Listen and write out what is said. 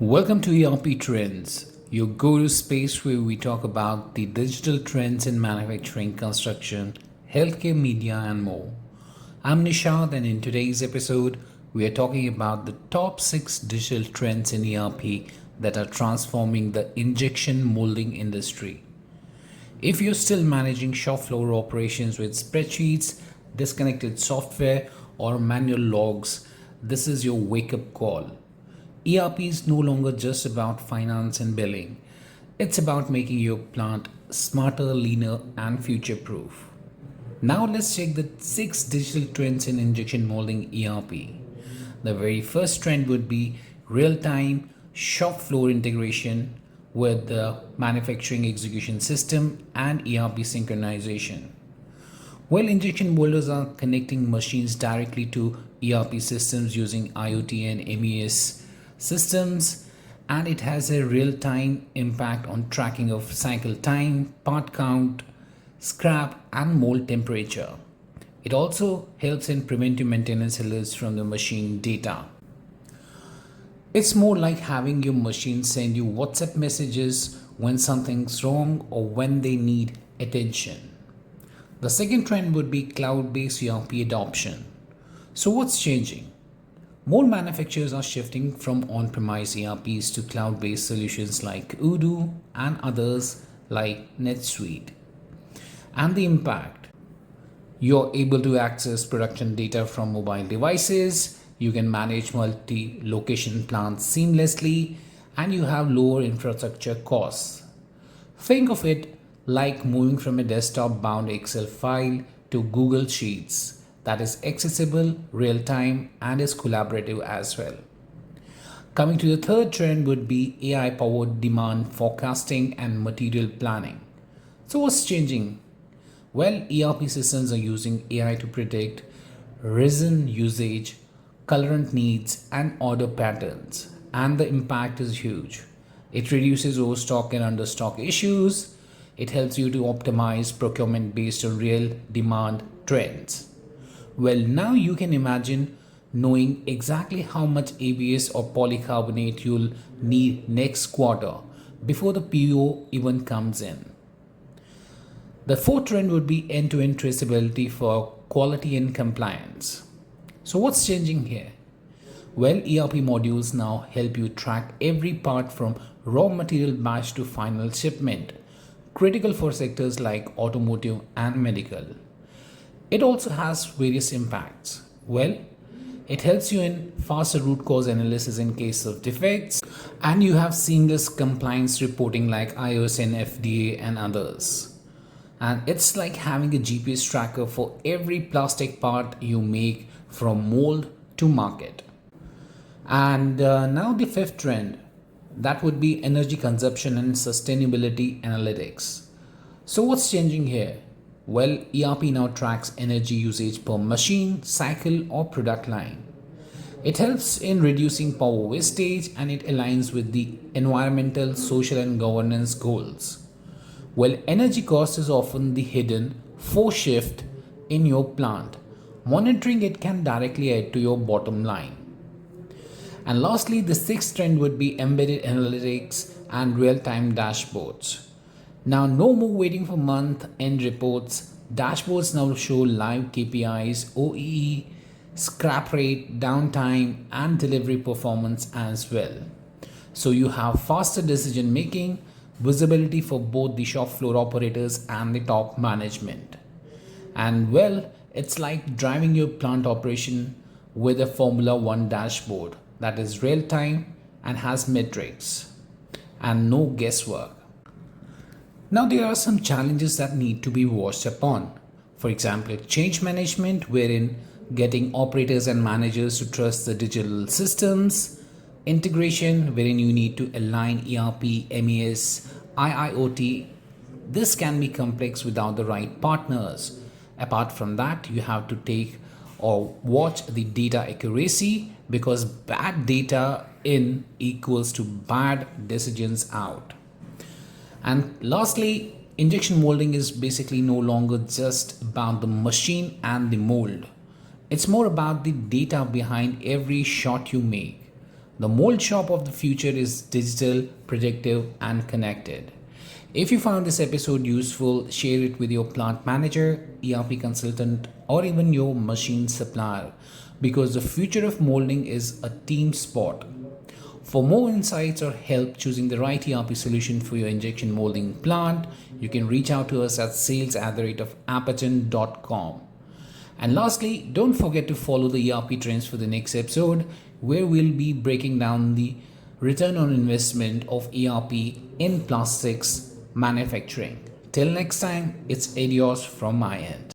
Welcome to ERP Trends, your go-to space where we talk about the digital trends in manufacturing, construction, healthcare, media, and more. I'm Nishad, and in today's episode, we are talking about the top 6 digital trends in ERP that are transforming the injection molding industry. If you're still managing shop floor operations with spreadsheets, disconnected software, or manual logs, this is your wake-up call. ERP is no longer just about finance and billing. It's about making your plant smarter, leaner, and future-proof. Now let's check the 6 digital trends in injection molding ERP. The very first trend would be real-time shop floor integration with the manufacturing execution system and ERP synchronization. Well, injection molders are connecting machines directly to ERP systems using IoT and MES systems, and it has a real-time impact on tracking of cycle time, part count, scrap, and mold temperature. It also helps in preventive maintenance alerts from the machine data. It's more like having your machine send you WhatsApp messages when something's wrong or when they need attention. The second trend would be cloud-based ERP adoption. So what's changing? More manufacturers are shifting from on-premise ERPs to cloud-based solutions like Odoo and others like NetSuite. And the impact: you're able to access production data from mobile devices, you can manage multi-location plants seamlessly, and you have lower infrastructure costs. Think of it like moving from a desktop-bound Excel file to Google Sheets that is accessible, real-time, and is collaborative as well. Coming to the third trend would be AI-powered demand forecasting and material planning. So what's changing? Well, ERP systems are using AI to predict resin usage, colorant needs, and order patterns, and the impact is huge. It reduces overstock and understock issues. It helps you to optimize procurement based on real demand trends. Well, now you can imagine knowing exactly how much ABS or polycarbonate you'll need next quarter before the PO even comes in. The fourth trend would be end-to-end traceability for quality and compliance. So what's changing here? Well, ERP modules now help you track every part from raw material batch to final shipment, critical for sectors like automotive and medical. It also has various impacts. Well, it helps you in faster root cause analysis in case of defects, and you have seamless compliance reporting like iOS and FDA and others. And it's like having a GPS tracker for every plastic part you make from mold to market. And now the fifth trend, that would be energy consumption and sustainability analytics. So what's changing here? Well, ERP now tracks energy usage per machine, cycle, or product line. It helps in reducing power wastage, and it aligns with the environmental, social, and governance goals. Well, energy cost is often the hidden force shift in your plant. Monitoring it can directly add to your bottom line. And lastly, the sixth trend would be embedded analytics and real-time dashboards. Now, no more waiting for month-end reports. Dashboards now show live KPIs, OEE, scrap rate, downtime, and delivery performance as well. So you have faster decision making, visibility for both the shop floor operators and the top management. And well, it's like driving your plant operation with a Formula One dashboard that is real time and has metrics and no guesswork. Now, there are some challenges that need to be watched upon. For example, change management, wherein getting operators and managers to trust the digital systems. Integration, wherein you need to align ERP, MES, IIoT. This can be complex without the right partners. Apart from that, you have to take or watch the data accuracy, because bad data in equals to bad decisions out. And lastly, injection molding is basically no longer just about the machine and the mold. It's more about the data behind every shot you make. The mold shop of the future is digital, predictive, and connected. If you found this episode useful, share it with your plant manager, ERP consultant, or even your machine supplier because the future of molding is a team sport. For more insights or help choosing the right ERP solution for your injection molding plant, you can reach out to us at sales@apachen.com. And lastly, don't forget to follow the ERP trends for the next episode, where we'll be breaking down the return on investment of ERP in plastics manufacturing. Till next time, it's adios from my end.